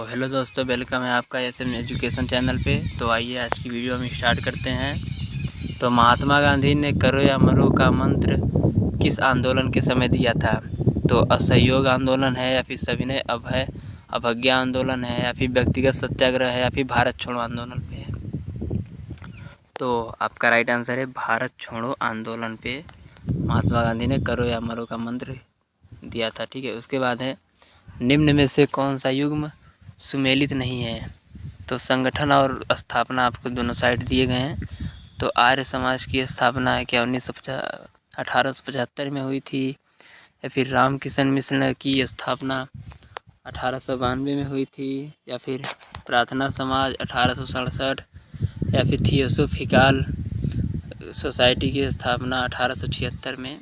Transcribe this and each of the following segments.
Hello दोस्तों, welcome है आपका एसएम एजुकेशन चैनल पे। तो आइए आज की वीडियो हम स्टार्ट करते हैं। तो महात्मा गांधी ने करो या मरो का मंत्र किस आंदोलन के समय दिया था? तो असहयोग आंदोलन है, या फिर सविनय अवज्ञा आंदोलन है, या फिर व्यक्तिगत सत्याग्रह है, या फिर भारत छोड़ो आंदोलन पे है? तो आपका राइट आंसर है भारत छोड़ो आंदोलन पे महात्मा गांधी ने करो या मरो का मंत्र दिया था। ठीक है, उसके बाद है निम्न में से कौन सा युग्म सुमेलित नहीं है? तो संगठन और स्थापना आपको दोनों साइड दिए गए हैं। तो आर्य समाज की स्थापना क्या 1875 में हुई थी, या फिर रामकिशन मिशन की स्थापना 1892 में हुई थी, या फिर प्रार्थना समाज 1867, या फिर थियोसोफिकल सोसाइटी की स्थापना 1876 में?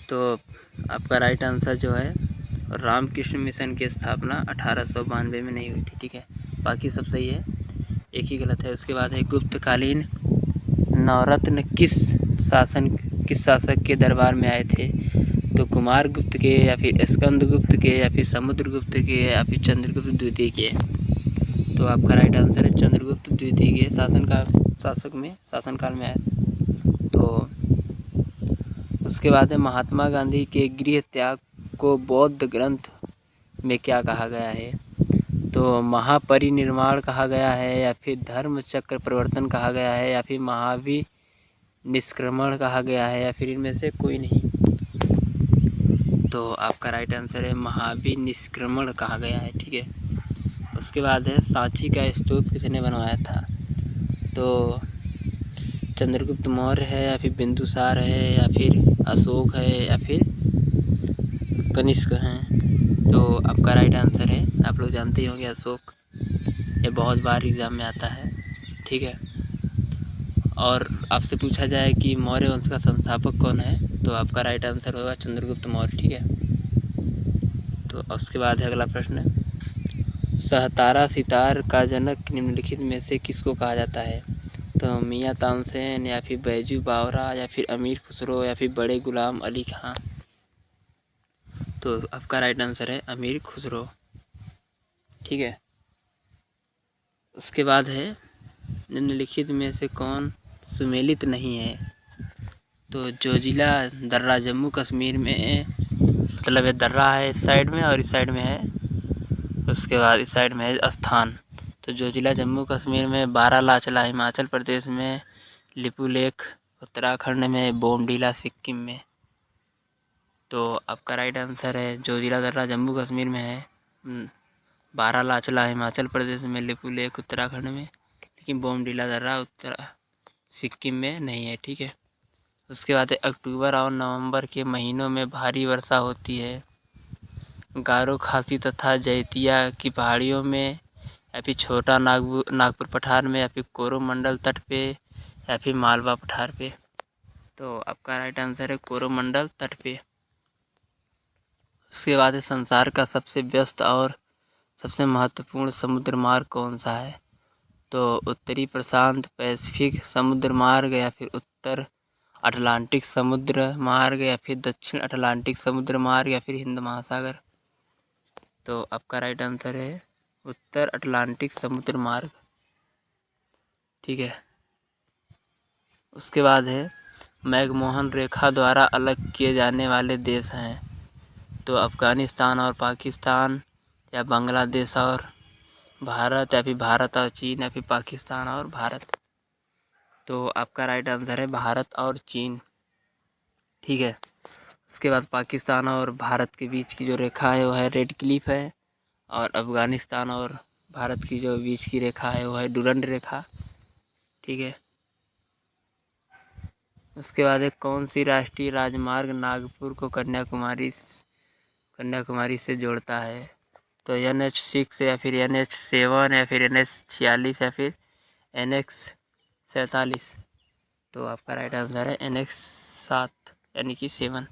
तो आपका राइट आंसर जो है रामकृष्ण मिशन की स्थापना 1892 में नहीं हुई थी। ठीक है, बाकी सब सही है, एक ही गलत है। उसके बाद है गुप्तकालीन नवरत्न किस शासक के दरबार में आए थे? तो कुमार गुप्त के, या फिर स्कंद गुप्त के, या फिर समुद्र गुप्त के, या फिर चंद्रगुप्त द्वितीय के? तो आपका राइट आंसर है चंद्रगुप्त द्वितीय के शासनकाल में आए। तो उसके बाद है महात्मा गांधी के गृह त्याग को बौद्ध ग्रंथ में क्या कहा गया है? तो महापरिनिर्वाण कहा गया है, या फिर धर्म चक्र परिवर्तन कहा गया है, या फिर महावीर निष्क्रमण कहा गया है, या फिर इनमें से कोई नहीं? तो आपका राइट आंसर है महावीर निष्क्रमण कहा गया है। ठीक है, उसके बाद है सांची का स्तूप किसने बनवाया था? तो चंद्रगुप्त मौर्य है, या फिर बिंदुसार है, या फिर अशोक है, या फिर कनिष्क हैं? तो आपका राइट आंसर है, आप लोग जानते ही होंगे, अशोक। ये बहुत बार एग्जाम में आता है। ठीक है, और आपसे पूछा जाए कि मौर्य वंश का संस्थापक कौन है, तो आपका राइट आंसर होगा चंद्रगुप्त मौर्य। ठीक है, तो उसके बाद है अगला प्रश्न, सहतारा सितार का जनक निम्नलिखित में से किसको कहा जाता है? तो मियाँ तानसेन, या फिर बैजू बावरा, या फिर अमीर खुसरो, या फिर बड़े गुलाम अली खां? तो आपका राइट आंसर है अमीर खुसरो। ठीक है, उसके बाद है निम्नलिखित में से कौन सुमेलित नहीं है? तो जोजिला दर्रा जम्मू कश्मीर में, मतलब ये दर्रा है इस साइड में और इस साइड में है, उसके बाद इस साइड में है स्थान। तो जोजिला जम्मू कश्मीर में, बारालाचला हिमाचल प्रदेश में, लिपुलेख उत्तराखंड में, बोमडीला सिक्किम में? तो आपका राइट आंसर है जोजिला दर्रा जम्मू कश्मीर में है, बारालाचला हिमाचल प्रदेश में, लिपुलेख उत्तराखंड में, लेकिन बोमडीला दर्रा सिक्किम में नहीं है। ठीक है, उसके बाद है अक्टूबर और नवंबर के महीनों में भारी वर्षा होती है गारो खासी तथा जैतिया की पहाड़ियों में, या फिर छोटा नागपुर पठार में, या फिर कोरोमंडल तट पे, या फिर मालवा पठार पे? तो आपका राइट आंसर है कोरोमंडल तट पे। उसके बाद है संसार का सबसे व्यस्त और सबसे महत्वपूर्ण समुद्र मार्ग कौन सा है? तो उत्तरी प्रशांत पैसिफिक समुद्र मार्ग, या फिर उत्तर अटलांटिक समुद्र मार्ग, या फिर दक्षिण अटलांटिक समुद्र मार्ग, या फिर हिंद महासागर? तो आपका राइट आंसर है उत्तर अटलांटिक समुद्र मार्ग। ठीक है, उसके बाद है मैकमोहन रेखा द्वारा अलग किए जाने वाले देश हैं? तो अफ़गानिस्तान और पाकिस्तान, या बांग्लादेश और भारत, या फिर भारत और चीन, या फिर पाकिस्तान और भारत? तो आपका राइट आंसर है भारत और चीन। ठीक है, उसके बाद पाकिस्तान और भारत के बीच की जो रेखा है वो है रेड क्लिफ है, और अफ़गानिस्तान और भारत की जो बीच की रेखा है वो है डुरंड रेखा। ठीक है, उसके बाद एक कौन सी राष्ट्रीय राजमार्ग नागपुर को कन्याकुमारी से जोड़ता है? तो NH6, या फिर NH7, या फिर NH46, या फिर NH47? तो आपका राइट आंसर है NH7 यानी कि 7।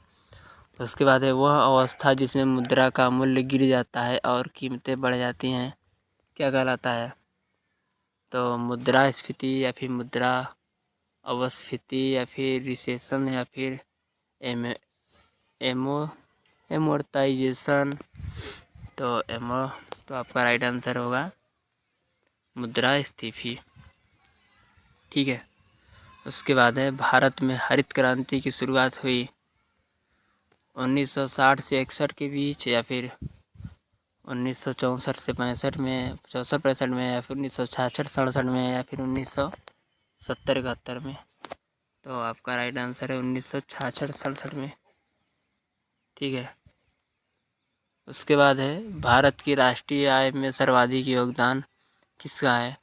उसके बाद है वह अवस्था जिसमें मुद्रा का मूल्य गिर जाता है और कीमतें बढ़ जाती हैं, क्या कहलाता है? तो मुद्रास्फीति, या फिर मुद्रा अपस्फीति, या फिर रिसेशन, या फिर एमोर्टाइजेशन? तो तो आपका राइट आंसर होगा मुद्रास्फीति। ठीक है। उसके बाद है भारत में हरित क्रांति की शुरुआत हुई 1960 से 61 के बीच, या फिर 1964 से 65 में, 64-65 में, या फिर 1966-67 में, या फिर 1970-71 में। तो आपका राइट आंसर है 1966-67 में। ठीक है। उसके बाद है भारत की राष्ट्रीय आय में सर्वाधिक योगदान किसका है?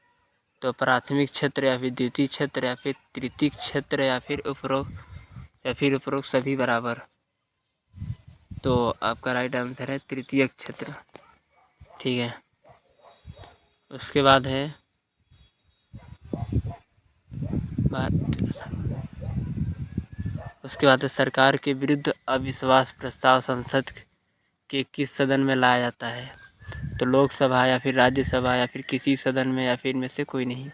तो प्राथमिक क्षेत्र, या फिर द्वितीय क्षेत्र, या फिर तृतीय क्षेत्र, या फिर उपरोक्त सभी बराबर। तो आपका राइट आंसर है तृतीय क्षेत्र। ठीक है। उसके बाद है सरकार के विरुद्ध अविश्वास प्रस्ताव संसद के किस सदन में लाया जाता है? तो लोकसभा, या फिर राज्यसभा, या फिर किसी सदन में, या फिर इनमें से कोई नहीं।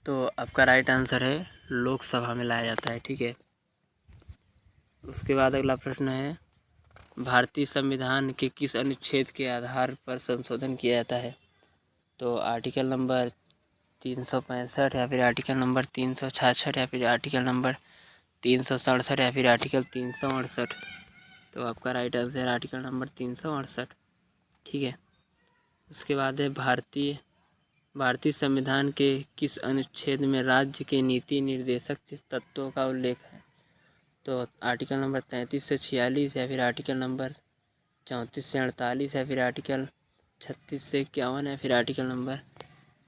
तो आपका राइट आंसर है लोकसभा में लाया जाता है। ठीक है। उसके बाद अगला प्रश्न है भारतीय संविधान के किस अनुच्छेद के आधार पर संशोधन किया जाता है? तो आर्टिकल नंबर 365, या फिर आर्टिकल नंबर 366, या फिर आर्टिकल नंबर 367, या फिर आर्टिकल 368। तो आपका राइट आंसर आर्टिकल नंबर 368। ठीक है। उसके बाद है भारतीय संविधान के किस अनुच्छेद में राज्य के नीति निर्देशक तत्वों का उल्लेख है? तो आर्टिकल नंबर 33 से 46, या फिर आर्टिकल नंबर 34 से 48, या फिर आर्टिकल 36 से 51, या फिर आर्टिकल नंबर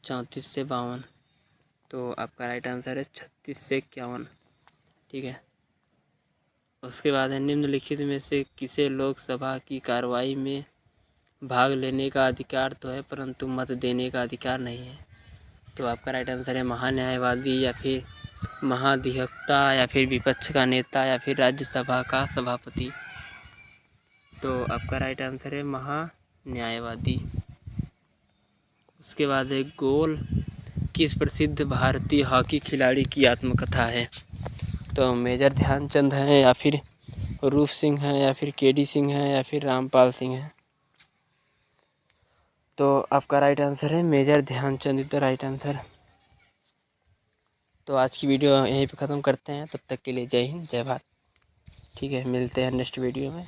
34 से 52। तो आपका राइट आंसर है 36 से 51। ठीक है। उसके बाद है निम्नलिखित में से किसे लोकसभा की कार्रवाई में भाग लेने का अधिकार तो है, परंतु मत देने का अधिकार नहीं है? तो आपका राइट आंसर है महान्यायवादी, या फिर महाधिवक्ता, या फिर विपक्ष का नेता, या फिर राज्यसभा का सभापति। तो आपका राइट आंसर है महान्यायवादी। उसके बाद है गोल किस प्रसिद्ध भारतीय हॉकी खिलाड़ी की आत्मकथा है? तो मेजर ध्यानचंद है, या फिर रूप सिंह है, या फिर केडी सिंह है, या फिर रामपाल सिंह है? तो आपका राइट आंसर है major Dhyanchand is the right answer. तो आज की वीडियो यहीं पे ख़त्म करते हैं। तब तक के लिए जय हिंद, जय भारत। ठीक है, मिलते हैं नेक्स्ट वीडियो में।